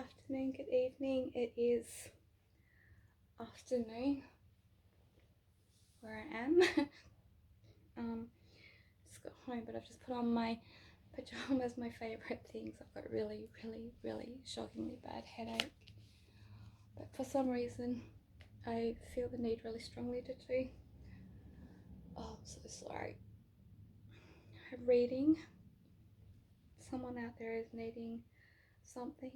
afternoon, good evening. It is afternoon where I am. Just got home, but I've just put on my pajamas, my favourite things. I've got really, really, really shockingly bad headache. But for some reason, I feel the need really strongly to do. Oh, I'm so sorry. Reading. Someone out there is needing something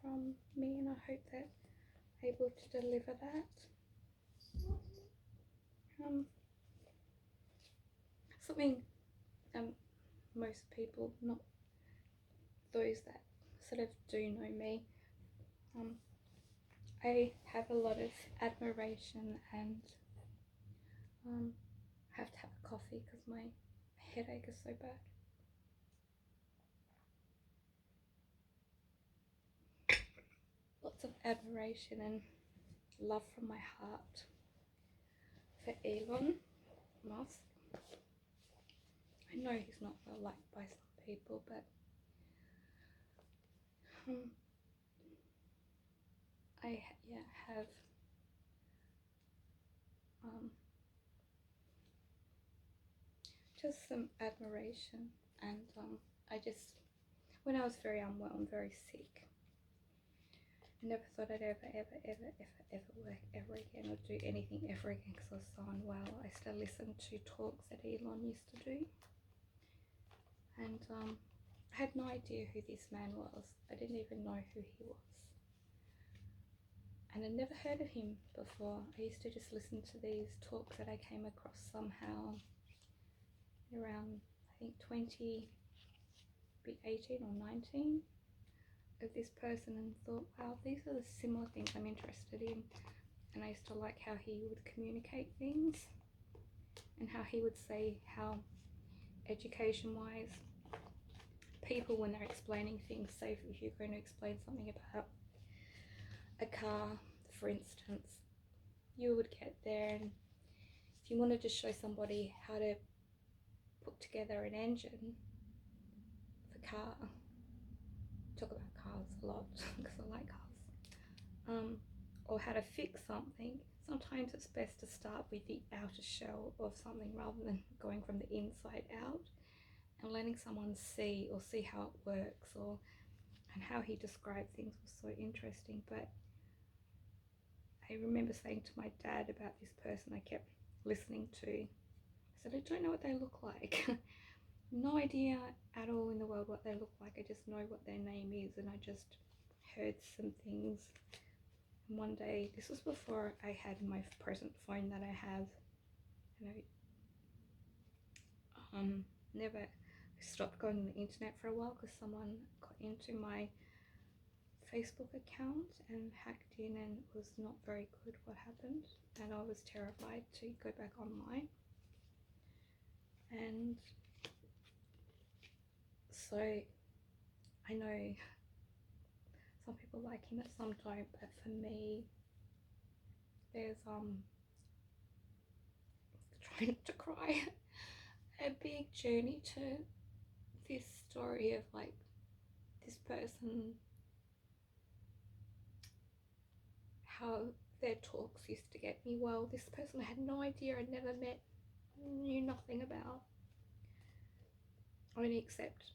from me, and I hope that I'm able to deliver that. Something most people, not those that sort of do know me, I have a lot of admiration and have to have a coffee because my headache is so bad. Lots of admiration and love from my heart for Elon Musk. I know he's not well liked by some people, but I have just some admiration, and when I was very unwell and very sick, I never thought I'd ever work ever again or do anything ever again because I was so unwell. I still listened to talks that Elon used to do, and I had no idea who this man was. I didn't even know who he was, and I'd never heard of him before. I used to just listen to these talks that I came across somehow around, I think, 2018 or 19 of this person, and thought, wow, these are the similar things I'm interested in. And I used to like how he would communicate things and how he would say how education wise people, when they're explaining things, say if you're going to explain something about a car, for instance, you would get there, and if you wanted to show somebody how to put together an engine of a car, talk about cars a lot because I like cars, or how to fix something, sometimes it's best to start with the outer shell of something rather than going from the inside out, and letting someone see how it works, and how he described things was so interesting. But I remember saying to my dad about this person I kept listening to, I said, I don't know what they look like. No idea at all in the world what they look like. I just know what their name is, and I just heard some things. And one day, this was before I had my present phone that I have, and I never stopped going on the internet for a while because someone got into my Facebook account and hacked in, and it was not very good what happened, and I was terrified to go back online. And so I know some people like him and some don't, but for me, there's trying to cry, a big journey to this story of like this person, how their talks used to get me well. This person I had no idea, I'd never met, knew nothing about, only except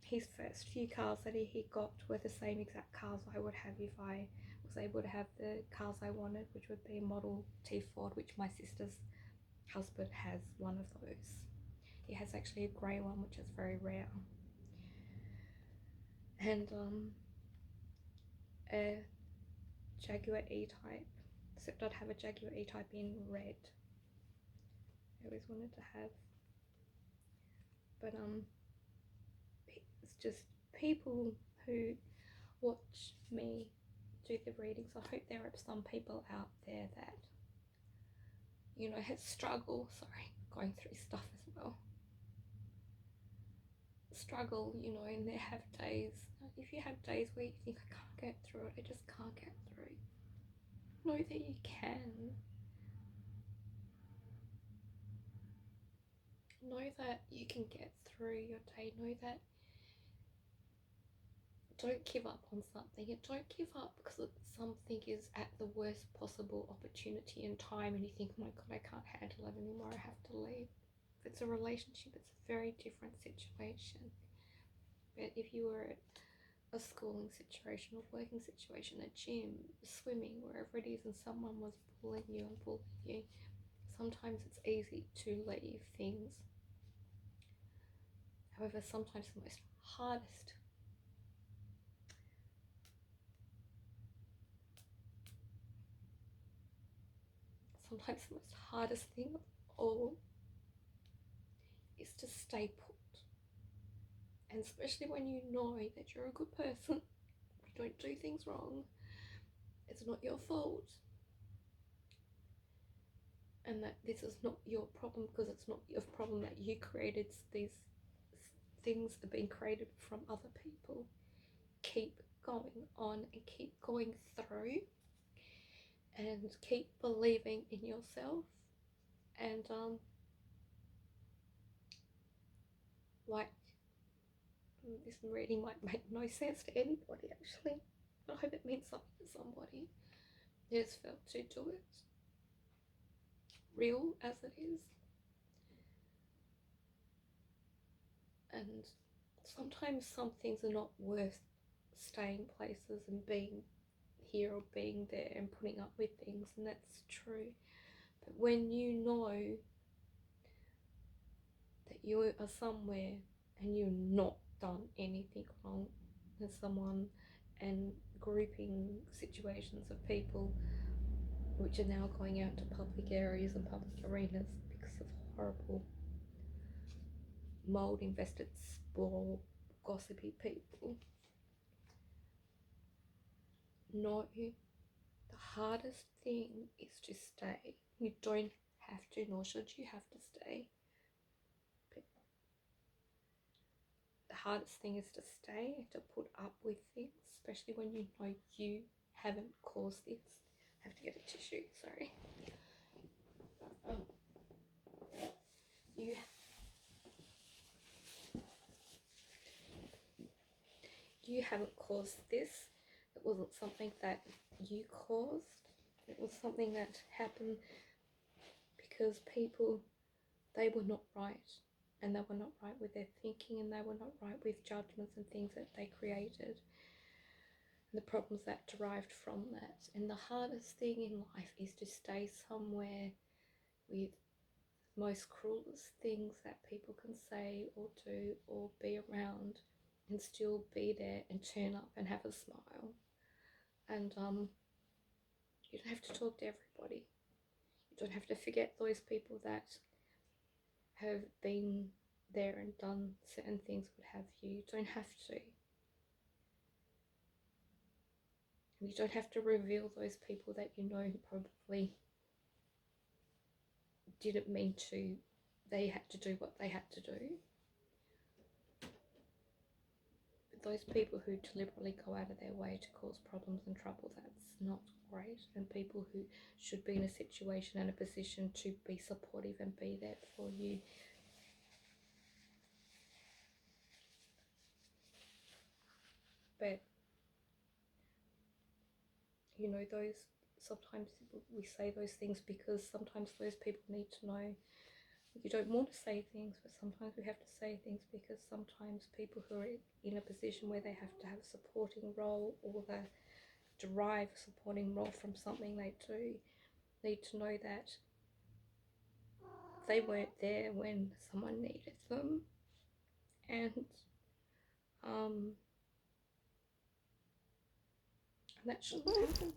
his first few cars that he got were the same exact cars I would have if I was able to have the cars I wanted, which would be a Model T Ford, which my sister's husband has one of those. He has actually a grey one, which is very rare, and a Jaguar E-Type, except I'd have a Jaguar E-Type in red. I always wanted to have, but it's just people who watch me do the readings. I hope there are some people out there that, you know, have struggle, going through stuff as well, struggle, you know, and they have days, if you have days where you think, I can't get through it, I just can't get through, know that you can. Know that you can get through your day. Know that don't give up on something, and don't give up because something is at the worst possible opportunity and time, and you think, oh my god, I can't handle it anymore, I have to leave. If it's a relationship, it's a very different situation. But if you were at a schooling situation or working situation, a gym, swimming, wherever it is, and someone was bullying you and bullying you, sometimes it's easy to leave things. However, sometimes the most hardest thing of all is to stay put. And especially when you know that you're a good person, you don't do things wrong, it's not your fault, and that this is not your problem because it's not your problem that you created. These things are being created from other people. Keep going on and keep going through and keep believing in yourself. And like, this reading might make no sense to anybody actually, but I hope it means something to somebody who has felt to do it, real as it is. And sometimes some things are not worth staying places and being here or being there and putting up with things, and that's true. But when you know that you are somewhere and you've not done anything wrong with someone, and grouping situations of people which are now going out to public areas and public arenas because of horrible mold infested spore gossipy people, know the hardest thing is to stay. You don't have to, nor should you have to stay. But the hardest thing is to stay, to put up with things, especially when you know you haven't caused this. I have to get a tissue, sorry. You haven't caused this. It wasn't something that you caused. It was something that happened because people, they were not right, and they were not right with their thinking, and they were not right with judgments and things that they created, and the problems that derived from that. And the hardest thing in life is to stay somewhere with most cruelest things that people can say or do or be around, and still be there and turn up and have a smile. And you don't have to talk to everybody. You don't have to forget those people that have been there and done certain things, what have you. You don't have to. And you don't have to reveal those people that you know probably didn't mean to. They had to do what they had to do. But those people who deliberately go out of their way to cause problems and trouble, that's not great. And people who should be in a situation and a position to be supportive and be there for you, but you know, those, sometimes we say those things because sometimes those people need to know. You don't want to say things, but sometimes we have to say things because sometimes people who are in a position where they have to have a supporting role, or they derive a supporting role from something they do, need to know that they weren't there when someone needed them. And that shouldn't happen.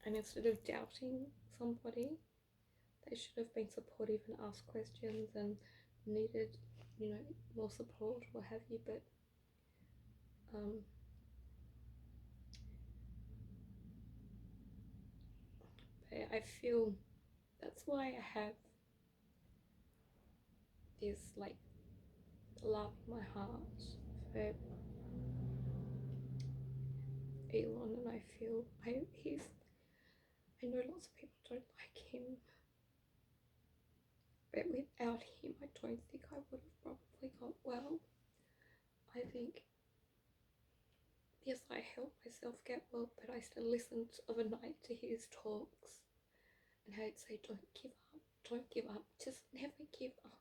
And instead of doubting somebody, they should have been supportive and asked questions and needed, you know, more support, what have you. But I feel that's why I have this like love in my heart for Elon, and I feel I know lots of people don't like him, but without him I don't think I would have probably got well. I think myself get well, but I still listened overnight to his talks and how he'd say, don't give up, just never give up.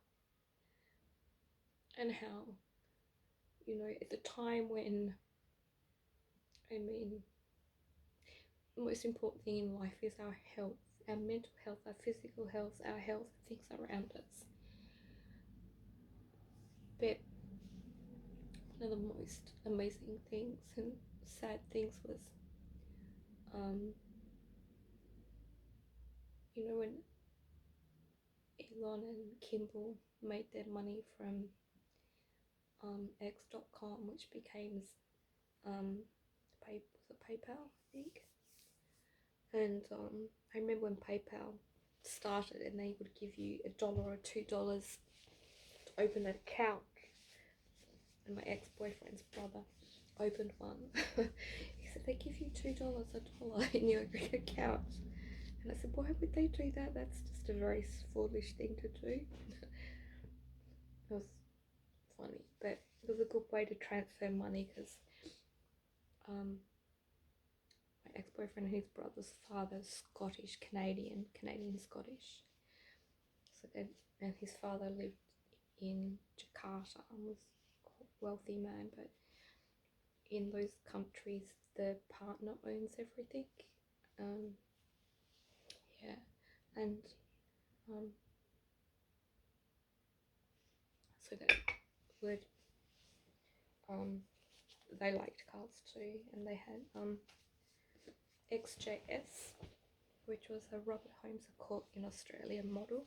And how, you know, at the time when, I mean, the most important thing in life is our health, our mental health, our physical health, our health, things around us. But one of the most amazing things and sad things was, you know, when Elon and Kimball made their money from X.com, which became PayPal, I think. And I remember when PayPal started, and they would give you $1 or $2 to open an account. And my ex-boyfriend's brother opened one. He said they give you $2, $1 in your account. And I said, why would they do that? That's just a very foolish thing to do. It was funny, but it was a good way to transfer money because my ex-boyfriend and his brother's father's Scottish, Canadian Scottish. So then, and his father lived in Jakarta and was a wealthy man, but in those countries the partner owns everything. Yeah, and so that would they liked cars too, and they had XJS, which was a Robert Holmes a Court in Australia model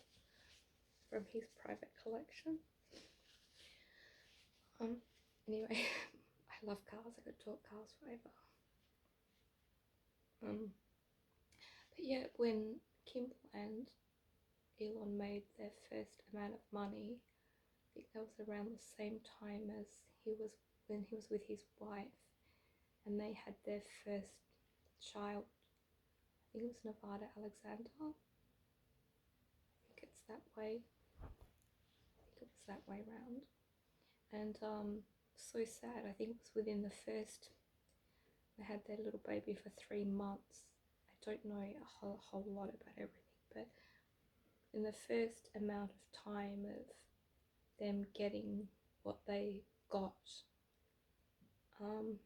from his private collection. Anyway, I love cars. I could talk cars forever. But yeah, when Kimball and Elon made their first amount of money, I think that was around the same time as when he was with his wife, and they had their first child. I think it was Nevada Alexander. I think it's that way. I think it was that way round. And so sad. I think it was within the first. They had their little baby for 3 months. I don't know a whole lot about everything, but in the first amount of time of them getting what they got, sorry,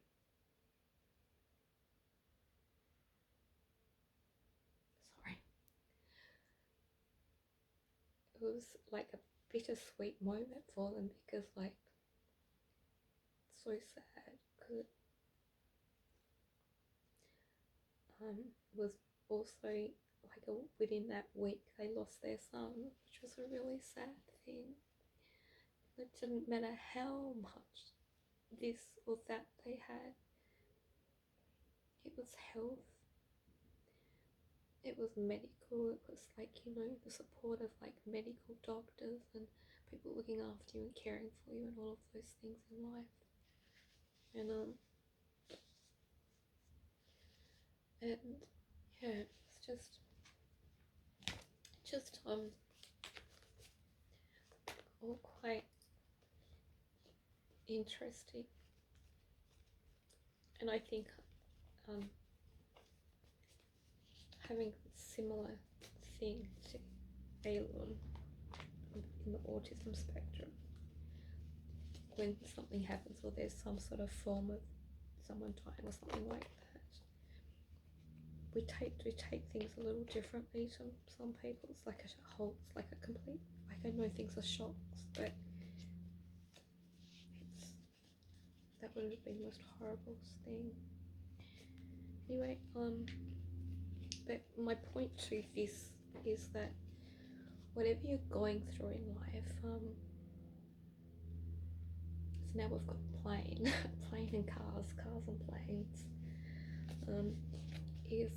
it was like a bittersweet moment for them because, like, so sad because it was also like within that week they lost their son, which was a really sad thing. It didn't matter how much this or that they had. It was health, it was medical, it was like, you know, the support of like medical doctors and people looking after you and caring for you and all of those things in life. And yeah, it's just all quite interesting. And I think having a similar thing to Elon in the autism spectrum, when something happens or there's some sort of form of someone dying or something like that, we take things a little differently to some people. It's like a complete, like, I know things are shocks, but that would have been the most horrible thing. Anyway, but my point to this is that whatever you're going through in life, so now we've got plane and cars and planes, is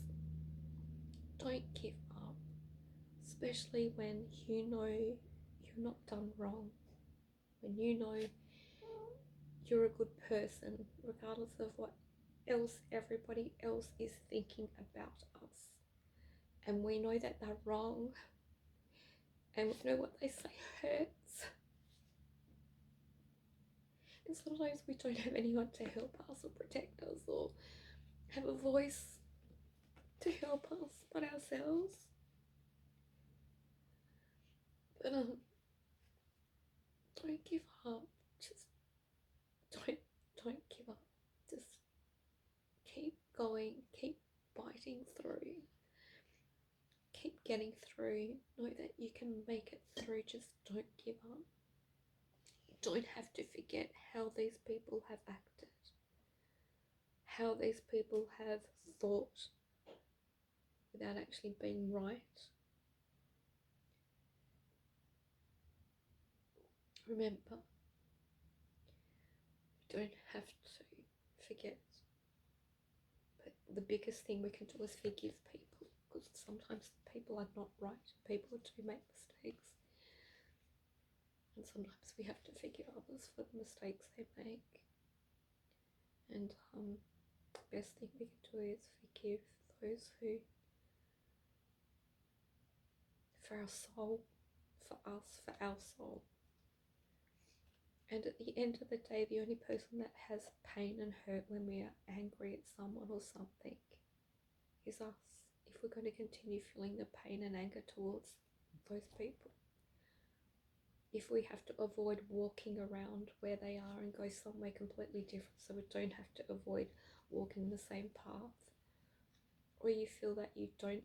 don't give up, especially when you know you're not done wrong, when you know you're a good person, regardless of what else everybody else is thinking about us, and we know that they're wrong, and we know what they say hurts, and sometimes we don't have anyone to help us or protect us or have a voice to help us but ourselves. But don't give up. Just don't give up. Just keep going, keep fighting through, keep getting through. Know that you can make it through. Just don't give up. Don't have to forget how these people have acted, how these people have thought without actually being right. Remember, we don't have to forget, but the biggest thing we can do is forgive people, because sometimes people are not right, people do make mistakes, and sometimes we have to forgive others for the mistakes they make. And the best thing we can do is forgive those who, for our soul, for us, for our soul. And at the end of the day, the only person that has pain and hurt when we are angry at someone or something is us, if we're going to continue feeling the pain and anger towards those people. If we have to avoid walking around where they are and go somewhere completely different so we don't have to avoid walking the same path, or you feel that you don't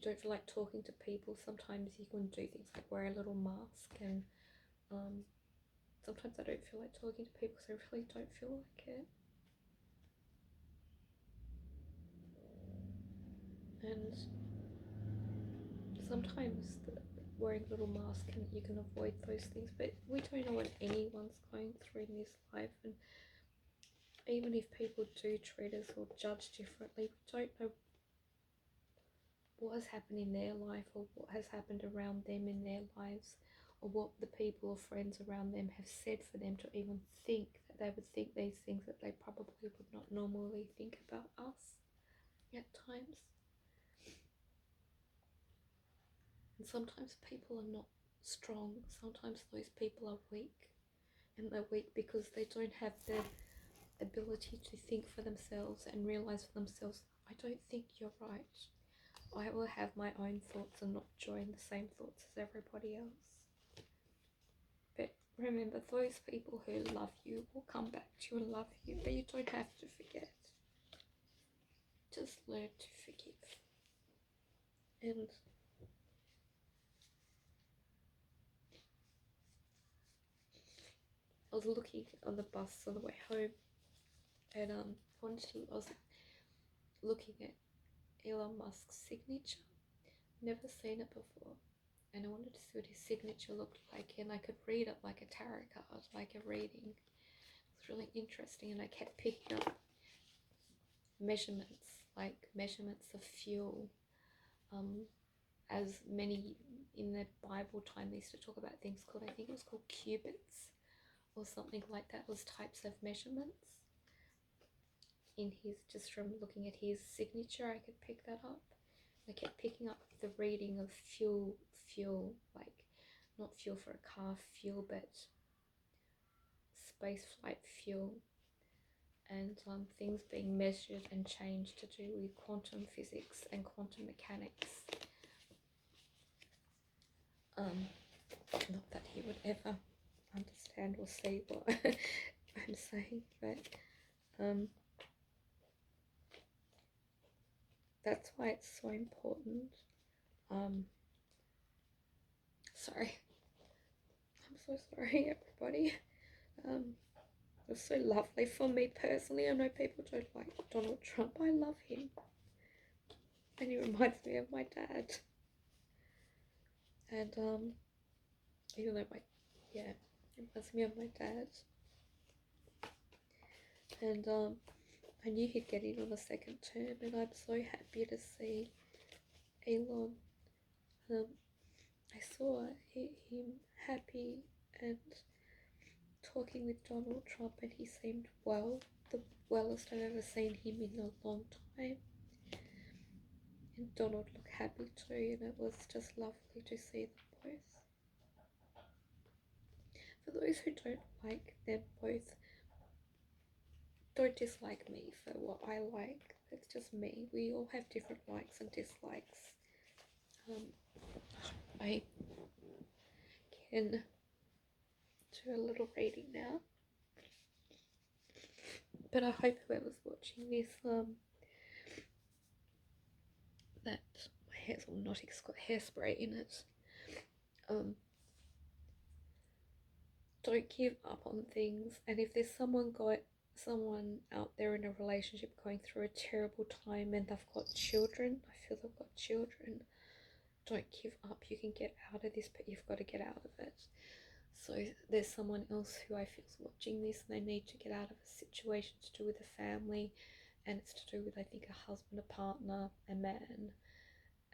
feel like talking to people, sometimes you can do things like wear a little mask. And sometimes I don't feel like talking to people, so I really don't feel like it. And sometimes wearing a little mask you can avoid those things, but we don't know what anyone's going through in this life. And even if people do treat us or judge differently, we don't know what has happened in their life, or what has happened around them in their lives, or what the people or friends around them have said for them to even think that they would think these things that they probably would not normally think about us at times. And sometimes people are not strong, sometimes those people are weak, and they're weak because they don't have the ability to think for themselves and realize for themselves, I don't think you're right. I will have my own thoughts and not join the same thoughts as everybody else. But remember, those people who love you will come back to you and love you, but you don't have to forget. Just learn to forgive. And I was looking on the bus on the way home, and I was looking at Elon Musk's signature. Never seen it before, and I wanted to see what his signature looked like, and I could read it like a tarot card, like a reading. It was really interesting, and I kept picking up measurements, like measurements of fuel. As many in the Bible time, they used to talk about things called, I think it was called cubits or something like that, was types of measurements. In his, just from looking at his signature, I could pick that up. I kept picking up the reading of fuel, like not fuel for a car, fuel, but space flight fuel, and things being measured and changed to do with quantum physics and quantum mechanics. Not that he would ever understand or see what I'm saying, but that's why it's so important. Sorry, I'm so sorry, everybody. It was so lovely for me personally. I know people don't like Donald Trump. I love him, and he reminds me of my dad. And even though it reminds me of my dad. And I knew he'd get in on a second term, and I'm so happy to see Elon. I saw him happy and talking with Donald Trump, and he seemed well, the wellest I've ever seen him in a long time. And Donald looked happy too, and it was just lovely to see them both. For those who don't like them both, don't dislike me for what I like. It's just me. We all have different likes and dislikes. I can do a little reading now. But I hope whoever's watching this, that my hair's all knotty 'cause it's got hairspray in it. Don't give up on things, and if there's someone out there in a relationship going through a terrible time and they've got children, I feel they've got children, don't give up. You can get out of this, but you've got to get out of it. So there's someone else who I feel is watching this and they need to get out of a situation to do with a family, and it's to do with, I think, a husband, a partner, a man,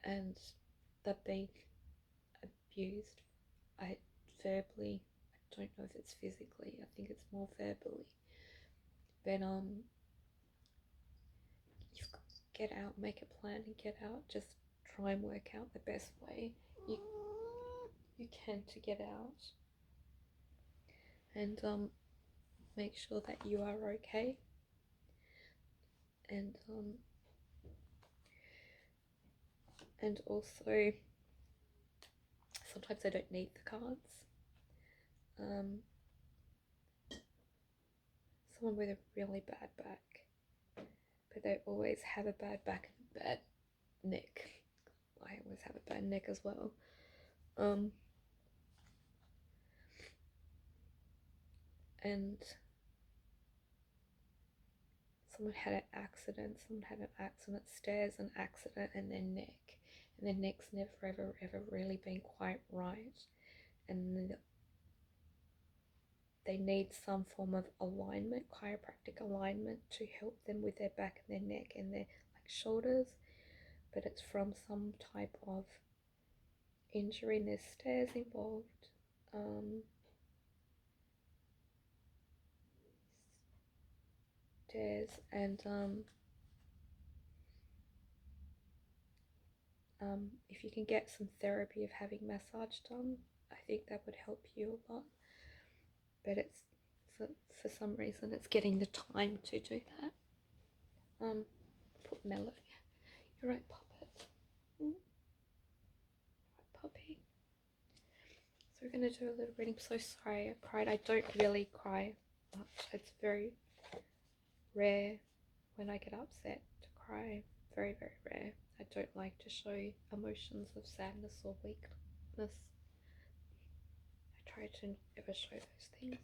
and they're being abused. Verbally, I don't know if it's physically, I think it's more verbally. But you've got to get out, make a plan and get out. Just try and work out the best way you can to get out. And make sure that you are okay. And also, sometimes I don't need the cards. Someone with a really bad back, but they always have a bad back and a bad neck. I always have a bad neck as well. And someone had an accident, stairs, an accident, and their neck's never ever really been quite right, and they need some form of alignment, chiropractic alignment, to help them with their back and their neck and their shoulders, but it's from some type of injury, and there's stairs involved. And if you can get some therapy of having massage done, I think that would help you a lot. But it's for some reason it's getting the time to do that. Put Mellow. You're right, Puppet. Right, Puppy. So we're gonna do a little reading. I'm so sorry I cried. I don't really cry much. It's very rare when I get upset to cry. Very, very rare. I don't like to show emotions of sadness or weakness. I try to never show those things.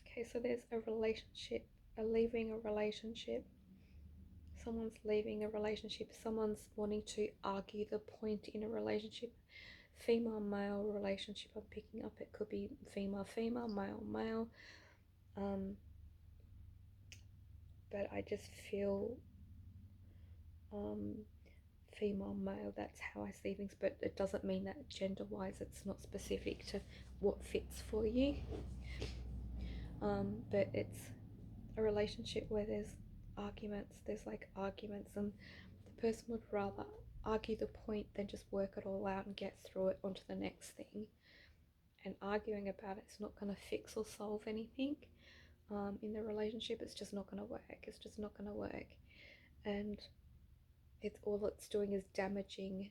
Okay, so there's a relationship, leaving a relationship. Someone's leaving a relationship. Someone's wanting to argue the point in a relationship. Female male relationship I'm picking up. It could be female female, male male. But I just feel female male. That's how I see things. But it doesn't mean that gender wise it's not specific to what fits for you. But it's a relationship where there's arguments. There's like arguments, and the person would rather argue the point than just work it all out and get through it onto the next thing. And arguing about it's not going to fix or solve anything in the relationship. It's just not going to work. It's just not going to work. And it's doing is damaging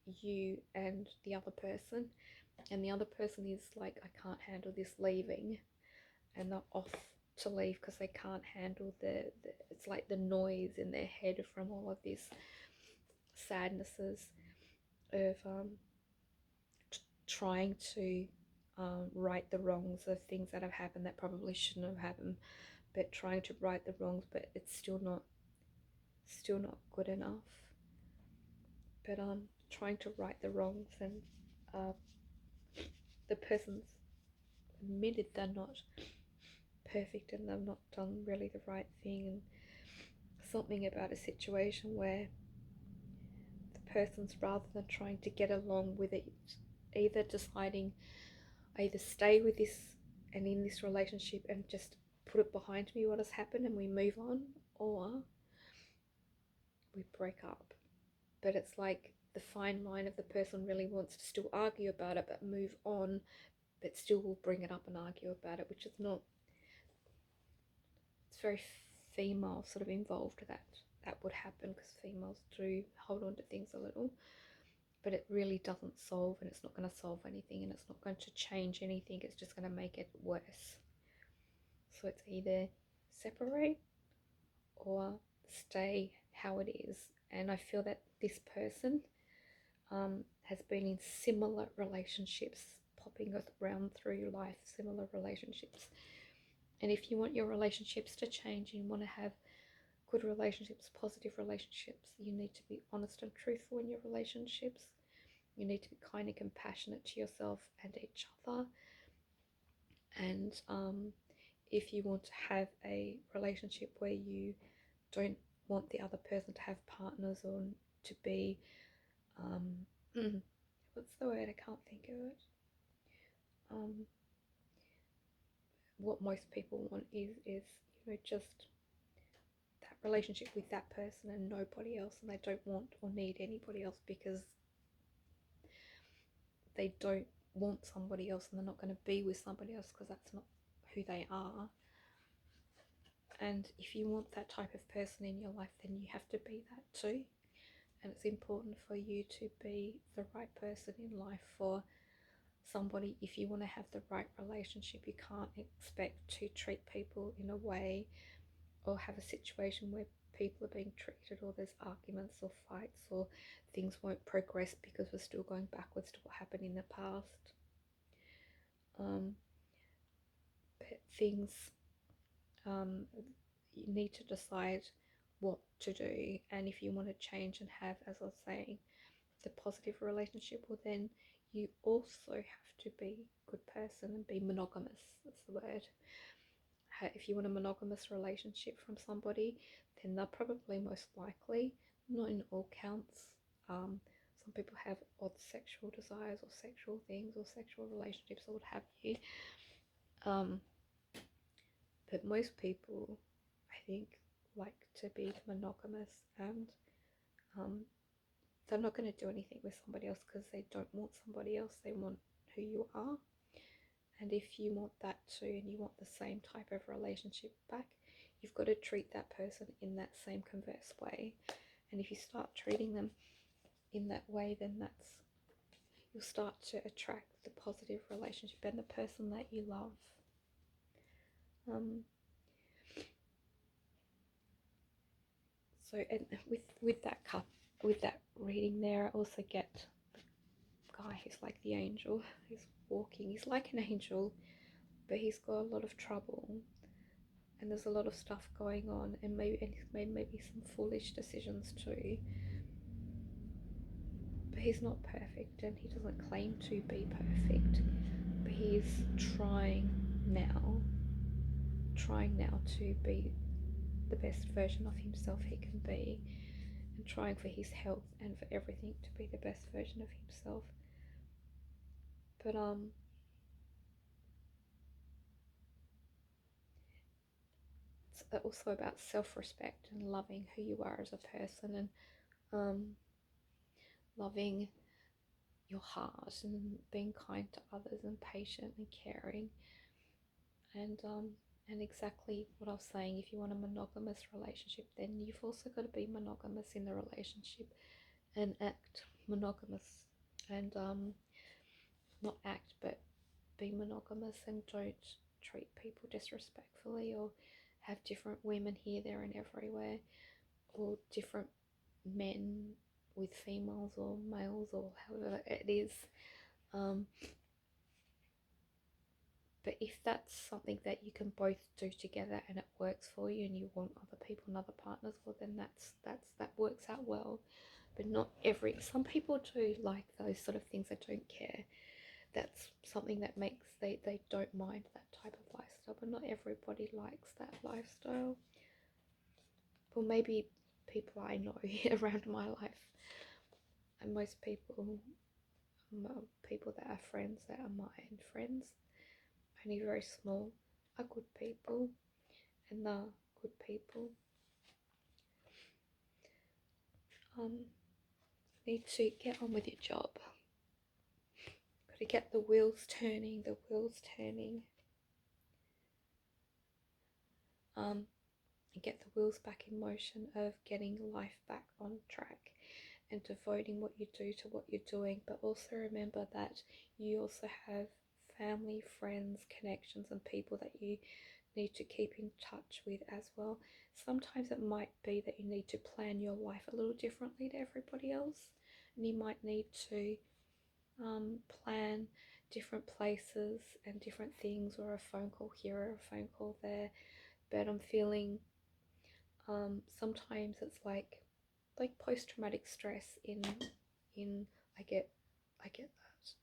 you and the other person. And the other person is like, I can't handle this, leaving, and they're off to leave because they can't handle it's like the noise in their head from all of this sadnesses of trying to right the wrongs of things that have happened that probably shouldn't have happened, but trying to right the wrongs, but it's still not good enough. But trying to right the wrongs, and the person's admitted they're not perfect and they've not done really the right thing, and something about a situation where the person's, rather than trying to get along with it, either deciding either stay with this and in this relationship and just put it behind me what has happened and we move on, or we break up. But it's like the fine line of the person really wants to still argue about it but move on, but still will bring it up and argue about it, which is not, it's very female sort of involved that would happen, because females do hold on to things a little, but it really doesn't solve, and it's not going to solve anything, and it's not going to change anything, it's just going to make it worse. So it's either separate or stay how it is. And I feel that this person has been in similar relationships, popping around through your life, similar relationships. And if you want your relationships to change and you want to have good relationships, positive relationships, you need to be honest and truthful in your relationships. You need to be kind and compassionate to yourself and each other. And if you want to have a relationship where you don't want the other person to have partners or to be what's the word, I can't think of it, what most people want is just that relationship with that person and nobody else, and they don't want or need anybody else because they don't want somebody else, and they're not going to be with somebody else because that's not who they are. And if you want that type of person in your life, then you have to be that too. And it's important for you to be the right person in life for somebody. If you want to have the right relationship, you can't expect to treat people in a way or have a situation where people are being treated, or there's arguments or fights, or things won't progress because we're still going backwards to what happened in the past. But things, you need to decide what to do. And if you want to change and have, as I was saying, the positive relationship, well, then you also have to be a good person and be monogamous. That's the word. If you want a monogamous relationship from somebody, then they're probably most likely, not in all counts, some people have odd sexual desires or sexual things or sexual relationships or what have you, but most people, I think, like to be monogamous, and they're not going to do anything with somebody else because they don't want somebody else, they want who you are. And if you want that too, and you want the same type of relationship back, you've got to treat that person in that same converse way. And if you start treating them in that way, then you'll start to attract the positive relationship and the person that you love. So, and with that reading there, I also get the guy who's like the angel. He's walking. He's like an angel, but he's got a lot of trouble, and there's a lot of stuff going on, and he's made maybe some foolish decisions too. But he's not perfect, and he doesn't claim to be perfect. But he's trying now to be the best version of himself he can be, and trying for his health and for everything to be the best version of himself. But it's also about self-respect and loving who you are as a person, and loving your heart and being kind to others and patient and caring, and exactly what I was saying, if you want a monogamous relationship, then you've also got to be monogamous in the relationship and act monogamous, and not act but be monogamous, and don't treat people disrespectfully or have different women here, there and everywhere, or different men with females or males or however it is. But if that's something that you can both do together and it works for you, and you want other people and other partners, well, then that works out well. But not some people do like those sort of things. They don't care. That's something that makes they don't mind that type of lifestyle, but not everybody likes that lifestyle. Well, maybe people I know around my life, and most people that are friends, that are my friends, only very small, are good people, and they're good people. Need to get on with your job. to get the wheels turning, the wheels turning. And get the wheels back in motion of getting life back on track and devoting what you do to what you're doing. But also remember that you also have family, friends, connections, and people that you need to keep in touch with as well. Sometimes it might be that you need to plan your life a little differently to everybody else, and you might need to plan different places and different things, or a phone call here or a phone call there. But I'm feeling sometimes it's like post-traumatic stress in I get that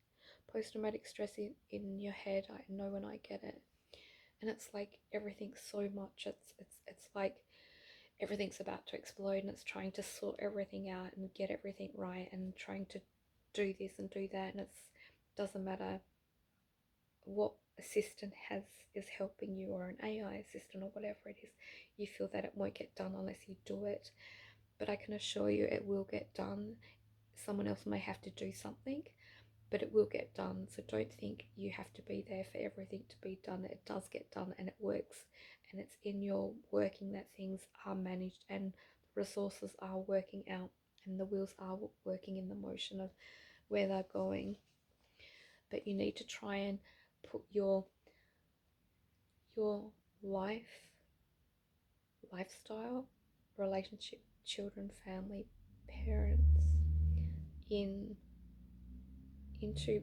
post-traumatic stress in your head. I know when I get it, and it's like everything's so much. It's like everything's about to explode, and it's trying to sort everything out and get everything right, and trying to do this and do that, and it's doesn't matter what assistant is helping you, or an AI assistant or whatever it is. You feel that it won't get done unless you do it, but I can assure you it will get done. Someone else may have to do something, but it will get done. So don't think you have to be there for everything to be done. It does get done, and it works, and it's in your working that things are managed and resources are working out, and the wheels are working in the motion of where they're going. But you need to try and put your lifestyle, relationship, children, family, parents into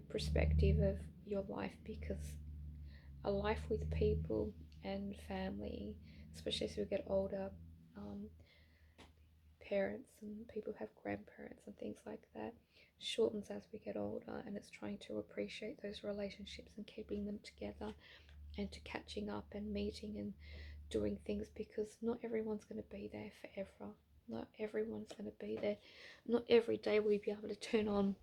perspective of your life, because a life with people and family, especially as we get older, um, parents and people who have grandparents and things like that, shortens as we get older, and it's trying to appreciate those relationships and keeping them together, and to catching up and meeting and doing things, because not everyone's going to be there forever. Not everyone's going to be there. Not every day will you be able to turn on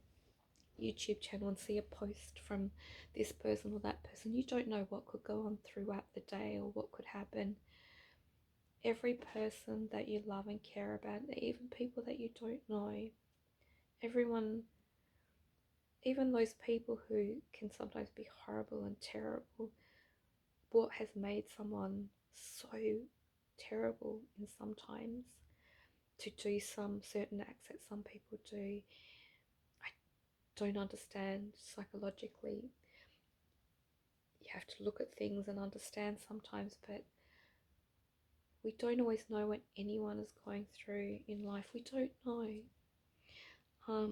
YouTube channel and see a post from this person or that person. You don't know what could go on throughout the day or what could happen. Every person that you love and care about, even people that you don't know, everyone, even those people who can sometimes be horrible and terrible, what has made someone so terrible in sometimes to do some certain acts that some people do, I don't understand psychologically. You have to look at things and understand sometimes, but we don't always know what anyone is going through in life. We don't know. I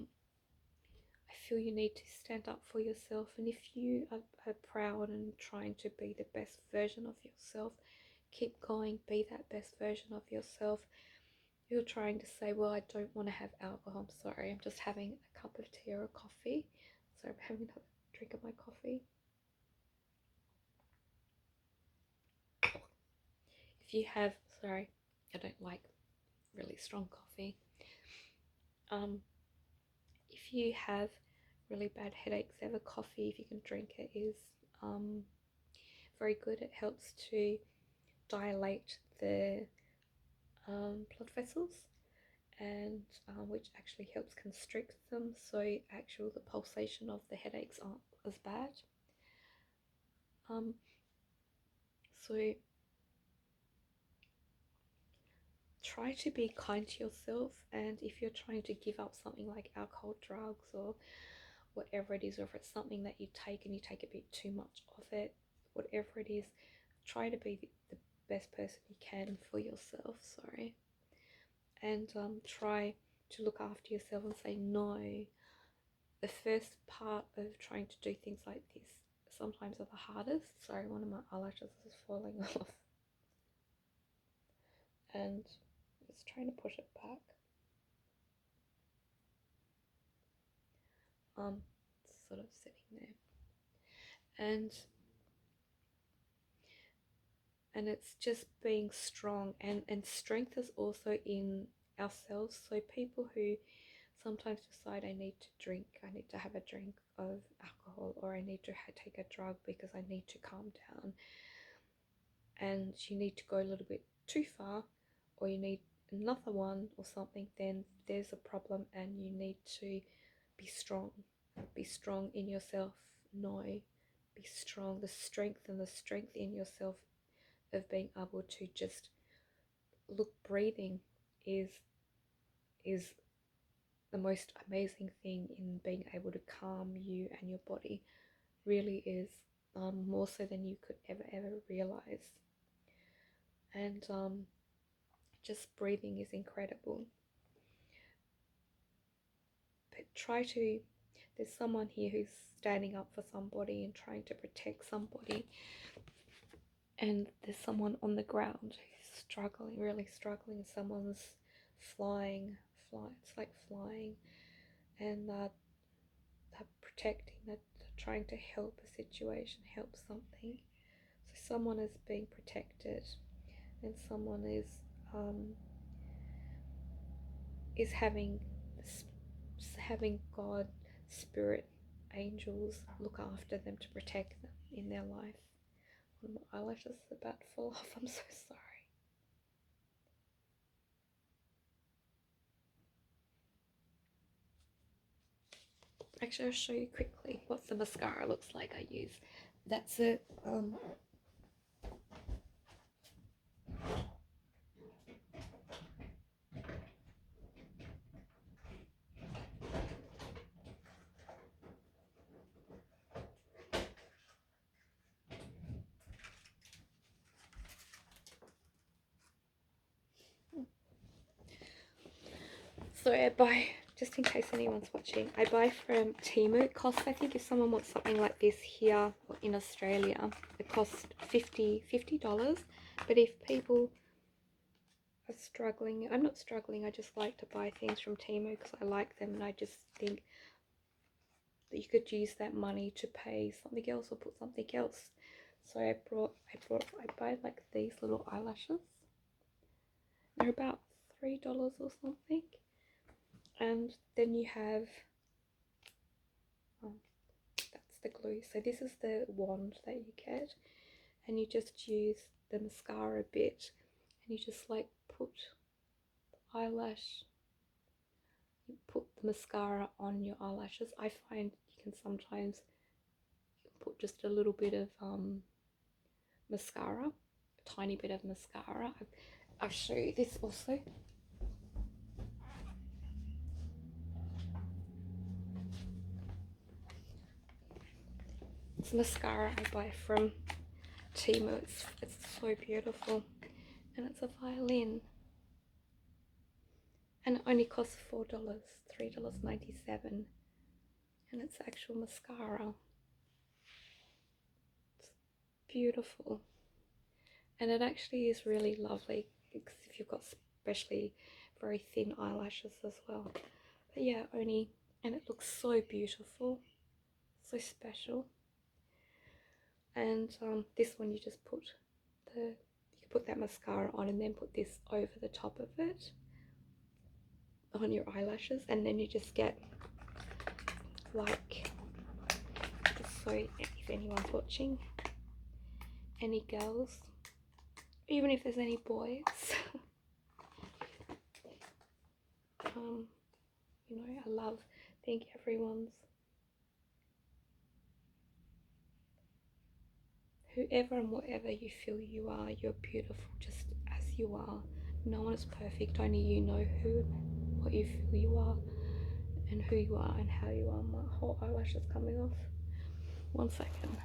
feel you need to stand up for yourself, and if you are proud and trying to be the best version of yourself, keep going, be that best version of yourself. You're trying to say, well, I don't want to have alcohol. I'm sorry, I'm just having a cup of tea or a coffee. So I'm having a drink of my coffee. If you have, sorry, I don't like really strong coffee. If you have really bad headaches, have a coffee, if you can drink it, is very good. It helps to dilate the blood vessels, and which actually helps constrict them, so the pulsation of the headaches aren't as bad. So try to be kind to yourself, and if you're trying to give up something like alcohol, drugs, or whatever it is, or if it's something that you take and you take a bit too much of it, whatever it is, try to be the best person you can for yourself, and try to look after yourself and say no. The first part of trying to do things like this sometimes are the hardest. Sorry, one of my eyelashes is falling off, and just trying to push it back. It's sort of sitting there, and it's just being strong, and strength is also in ourselves. So people who sometimes decide, I need to drink, I need to have a drink of alcohol, or I need to take a drug because I need to calm down, and you need to go a little bit too far, or you need another one or something, then there's a problem, and you need to be strong. be strong in yourself. No, be strong. The strength in yourself of being able to just look. Breathing is the most amazing thing in being able to calm you and your body. Really is, more so than you could ever realize. And just breathing is incredible. But there's someone here who's standing up for somebody and trying to protect somebody, and there's someone on the ground who's struggling, really struggling. Someone's flying, it's like flying, and they're protecting, they're trying to help a situation, help something. So someone is being protected, and someone is having God, spirit, angels look after them to protect them in their life. One of my eyelashes is about to fall off. I'm so sorry. Actually, I'll show you quickly what the mascara looks like I use. That's it. So I buy, just in case anyone's watching, I buy from Temu. It costs, I think if someone wants something like this here or in Australia, it costs $50. But if people are struggling, I'm not struggling, I just like to buy things from Temu because I like them, and I just think that you could use that money to pay something else or put something else. So I buy like these little eyelashes. They're about $3 or something. And then you have, that's the glue. So this is the wand that you get, and you just use the mascara bit, and you just like put the eyelash, you put the mascara on your eyelashes. I find you can sometimes put just a little bit of mascara, a tiny bit of mascara. I'll show you this also. It's mascara I buy from Temu. It's so beautiful, and it's a violin, and it only costs $4, $3.97, and it's actual mascara. It's beautiful, and it actually is really lovely because if you've got especially very thin eyelashes as well. But yeah, and it looks so beautiful, so special. And this one you just put you can put that mascara on and then put this over the top of it on your eyelashes, and then you just get like, so if anyone's watching, any girls, even if there's any boys, you know, think whoever and whatever you feel you are, you're beautiful just as you are. No one is perfect, only you know what you feel you are and who you are and how you are. My whole eyelash is coming off. 1 second.